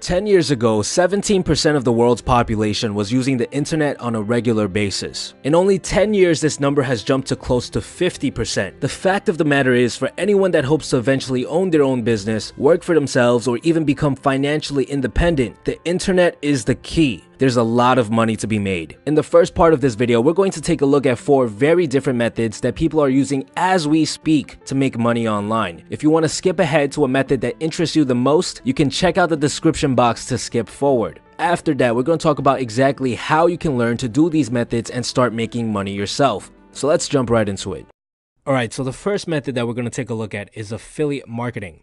10 years ago, 17% of the world's population was using the internet on a regular basis. In only 10 years, this number has jumped to close to 50%. The fact of the matter is, for anyone that hopes to eventually own their own business, work for themselves, or even become financially independent, the internet is the key. There's a lot of money to be made. In the first part of this video, we're going to take a look at 4 very different methods that people are using as we speak to make money online. If you want to skip ahead to a method that interests you the most, you can check out the description box to skip forward. After that, we're going to talk about exactly how you can learn to do these methods and start making money yourself. So let's jump right into it. Alright, so the first method that we're going to take a look at is affiliate marketing.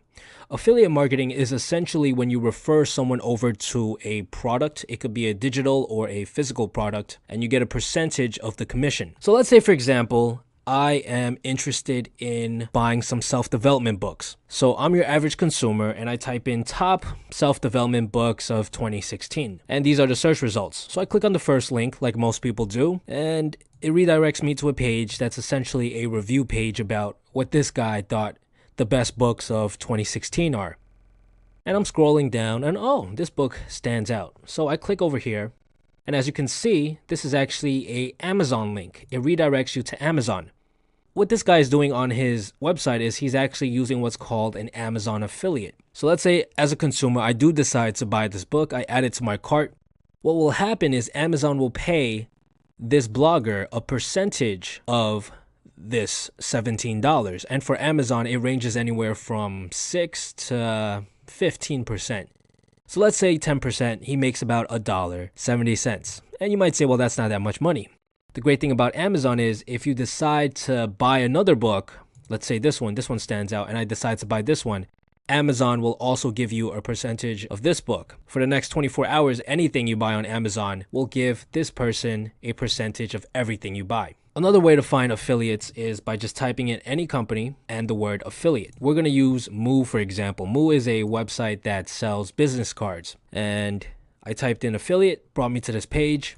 Affiliate marketing is essentially when you refer someone over to a product. It could be a digital or a physical product, and you get a percentage of the commission. So let's say, for example, I am interested in buying some self-development books. So I'm your average consumer and I type in top self-development books of 2016. And these are the search results. So I click on the first link like most people do, and it redirects me to a page that's essentially a review page about what this guy thought the best books of 2016 are. And I'm scrolling down and oh, this book stands out. So I click over here. And as you can see, this is actually a Amazon link. It redirects you to Amazon. What this guy is doing on his website is he's actually using what's called an Amazon affiliate. So let's say as a consumer, I do decide to buy this book. I add it to my cart. What will happen is Amazon will pay this blogger a percentage of this $17. And for Amazon, it ranges anywhere from 6 to 15%. So let's say 10%, he makes about $1.70. And you might say, well, that's not that much money. The great thing about Amazon is if you decide to buy another book, let's say this one stands out, and I decide to buy this one, Amazon will also give you a percentage of this book. For the next 24 hours, anything you buy on Amazon will give this person a percentage of everything you buy. Another way to find affiliates is by just typing in any company and the word affiliate. We're going to use Moo, for example. Moo is a website that sells business cards. And I typed in affiliate, brought me to this page.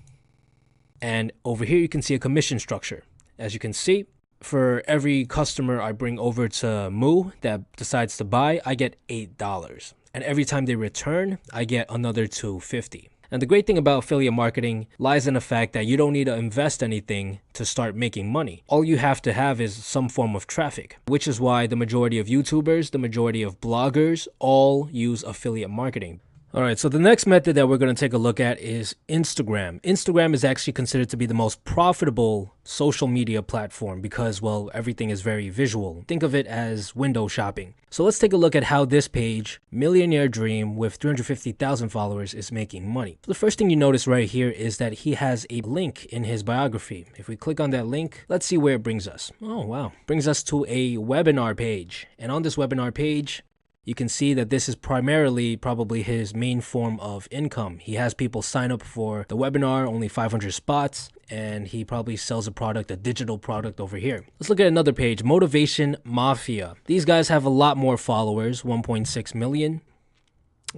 And over here, you can see a commission structure. As you can see, for every customer I bring over to Moo that decides to buy, I get $8. And every time they return, I get another $2.50. And the great thing about affiliate marketing lies in the fact that you don't need to invest anything to start making money. All you have to have is some form of traffic, which is why the majority of YouTubers, the majority of bloggers, all use affiliate marketing. Alright, so the next method that we're going to take a look at is Instagram. Instagram is actually considered to be the most profitable social media platform because, well, everything is very visual. Think of it as window shopping. So let's take a look at how this page, Millionaire Dream with 350,000 followers, is making money. The first thing you notice right here is that he has a link in his biography. If we click on that link, let's see where it brings us. Oh, wow. Brings us to a webinar page. And on this webinar page, you can see that this is primarily probably his main form of income. He has people sign up for the webinar, only 500 spots, and he probably sells a product, a digital product over here. Let's look at another page, Motivation Mafia. These guys have a lot more followers, 1.6 million.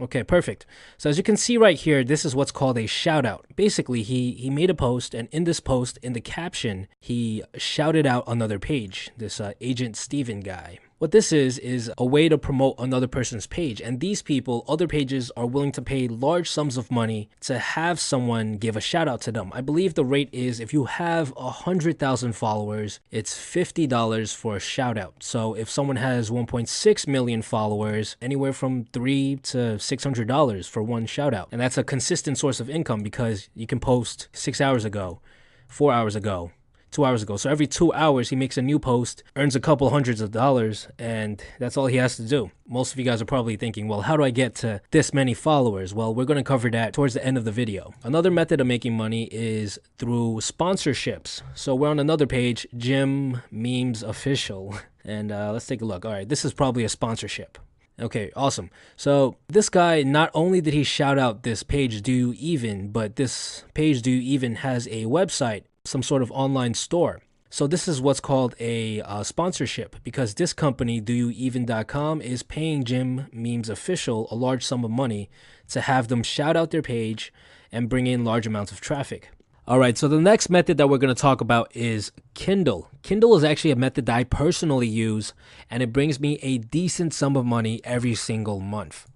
Okay, perfect. So as you can see right here, this is what's called a shout out. Basically, he made a post, and in this post, in the caption, he shouted out another page, this Agent Steven guy. What this is a way to promote another person's page. And these people, other pages, are willing to pay large sums of money to have someone give a shout out to them. I believe the rate is if you have 100,000 followers, it's $50 for a shout out. So if someone has 1.6 million followers, anywhere from $300 to $600 for one shout out. And that's a consistent source of income because you can post 6 hours ago, 4 hours ago, 2 hours ago. So every 2 hours, he makes a new post, earns a couple hundreds of dollars, and that's all he has to do. Most of you guys are probably thinking, well, how do I get to this many followers? Well, we're going to cover that towards the end of the video. Another method of making money is through sponsorships. So we're on another page, Jim Memes Official, and let's take a look. All right, this is probably a sponsorship. Okay, awesome. So this guy, not only did he shout out this page Do You Even, but this page Do You Even has a website, some sort of online store. So this is what's called a sponsorship because this company, doyoueven.com, is paying Jim Memes Official a large sum of money to have them shout out their page and bring in large amounts of traffic. All right, so the next method that we're going to talk about is Kindle. Kindle is actually a method that I personally use, and it brings me a decent sum of money every single month.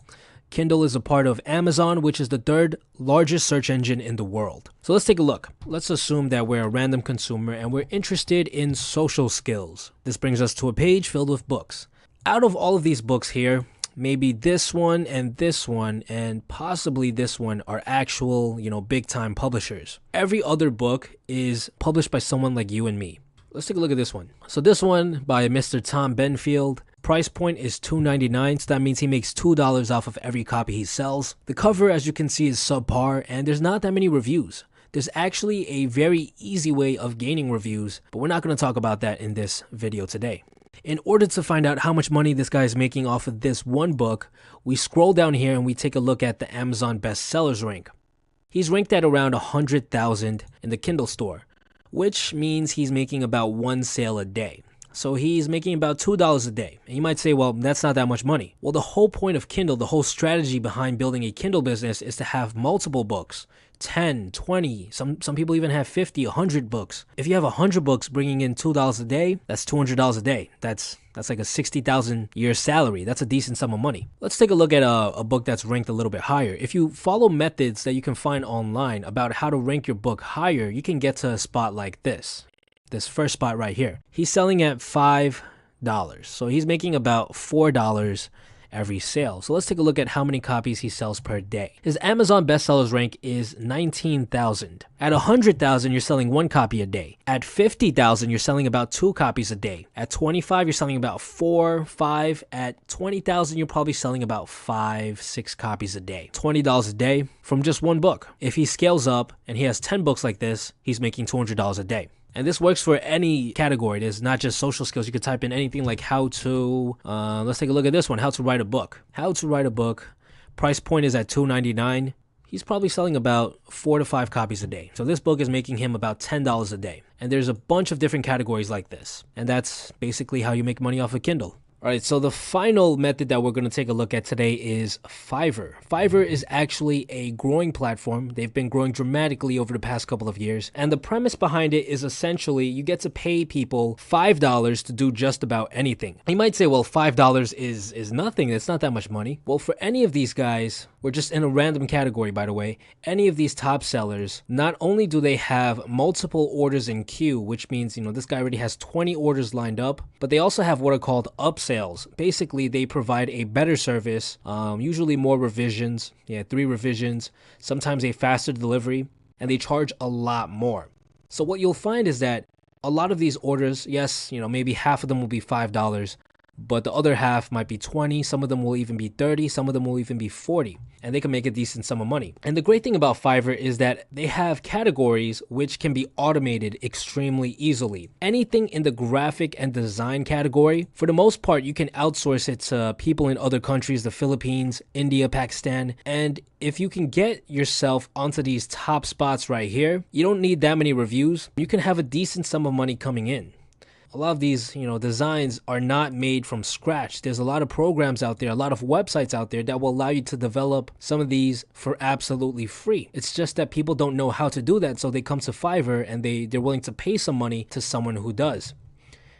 Kindle is a part of Amazon, which is the third largest search engine in the world. So let's take a look. Let's assume that we're a random consumer and we're interested in social skills. This brings us to a page filled with books. Out of all of these books here, maybe this one and possibly this one are actual, big time publishers. Every other book is published by someone like you and me. Let's take a look at this one. So this one by Mr. Tom Benfield. Price point is $2.99, so that means he makes $2 off of every copy he sells. The cover, as you can see, is subpar, and there's not that many reviews. There's actually a very easy way of gaining reviews, but we're not going to talk about that in this video today. In order to find out how much money this guy is making off of this one book, we scroll down here and we take a look at the Amazon bestsellers rank. He's ranked at around 100,000 in the Kindle store, which means he's making about one sale a day. So he's making about $2 a day. And you might say, well, that's not that much money. Well, the whole point of Kindle, the whole strategy behind building a Kindle business is to have multiple books. 10, 20, some people even have 50, 100 books. If you have 100 books bringing in $2 a day, that's $200 a day. That's like a 60,000 year salary. That's a decent sum of money. Let's take a look at a book that's ranked a little bit higher. If you follow methods that you can find online about how to rank your book higher, you can get to a spot like this first spot right here. He's selling at $5. So he's making about $4 every sale. So let's take a look at how many copies he sells per day. His Amazon bestsellers rank is 19,000. At 100,000, you're selling one copy a day. At 50,000, you're selling about 2 copies a day. At 25, you're selling about 4, 5. At 20,000, you're probably selling about 5, 6 copies a day. $20 a day from just one book. If he scales up and he has 10 books like this, he's making $200 a day. And this works for any category. It is not just social skills. You could type in anything like how to, let's take a look at this one, how to write a book. How to write a book. Price point is at $2.99. He's probably selling about 4 to 5 copies a day. So this book is making him about $10 a day. And there's a bunch of different categories like this. And that's basically how you make money off of Kindle. All right, so the final method that we're going to take a look at today is Fiverr. Fiverr is actually a growing platform. They've been growing dramatically over the past couple of years. And the premise behind it is essentially you get to pay people $5 to do just about anything. You might say, well, $5 is nothing. It's not that much money. Well, for any of these guys, we're just in a random category, by the way, any of these top sellers, not only do they have multiple orders in queue, which means, this guy already has 20 orders lined up, but they also have what are called upsales. Basically, they provide a better service, usually more revisions, 3 revisions, sometimes a faster delivery, and they charge a lot more. So what you'll find is that a lot of these orders, yes, maybe half of them will be $5, but the other half might be 20, some of them will even be 30, some of them will even be 40, and they can make a decent sum of money. And the great thing about Fiverr is that they have categories which can be automated extremely easily. Anything in the graphic and design category, for the most part, you can outsource it to people in other countries, the Philippines, India, Pakistan, and if you can get yourself onto these top spots right here, you don't need that many reviews. You can have a decent sum of money coming in. A lot of these, designs are not made from scratch. There's a lot of programs out there, a lot of websites out there that will allow you to develop some of these for absolutely free. It's just that people don't know how to do that, so they come to Fiverr and they're willing to pay some money to someone who does.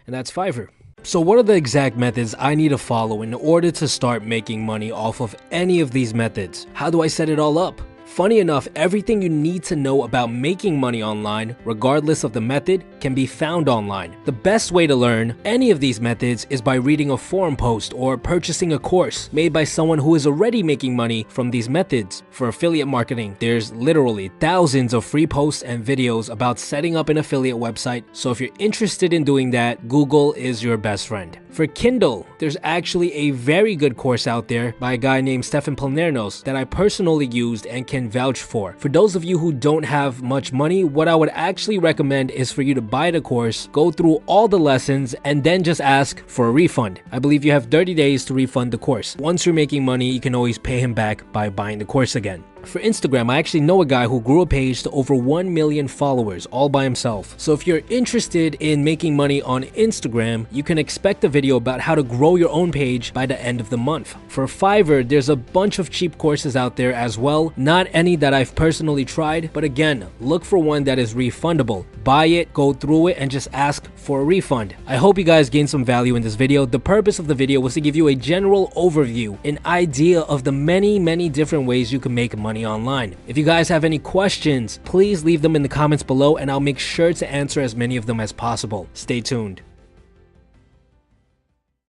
And that's Fiverr. So what are the exact methods I need to follow in order to start making money off of any of these methods? How do I set it all up? Funny enough, everything you need to know about making money online, regardless of the method, can be found online. The best way to learn any of these methods is by reading a forum post or purchasing a course made by someone who is already making money from these methods. For affiliate marketing, there's literally thousands of free posts and videos about setting up an affiliate website, so if you're interested in doing that, Google is your best friend. For Kindle, there's actually a very good course out there by a guy named Stefan Palnernos that I personally used and can vouch for. For those of you who don't have much money, what I would actually recommend is for you to buy the course, go through all the lessons, and then just ask for a refund. I believe you have 30 days to refund the course. Once you're making money, you can always pay him back by buying the course again. For Instagram, I actually know a guy who grew a page to over 1 million followers all by himself. So if you're interested in making money on Instagram, you can expect a video about how to grow your own page by the end of the month. For Fiverr, there's a bunch of cheap courses out there as well. Not any that I've personally tried, but again, look for one that is refundable. Buy it, go through it, and just ask for a refund. I hope you guys gained some value in this video. The purpose of the video was to give you a general overview, an idea of the many different ways you can make money online. If you guys have any questions, please leave them in the comments below and I'll make sure to answer as many of them as possible. Stay tuned.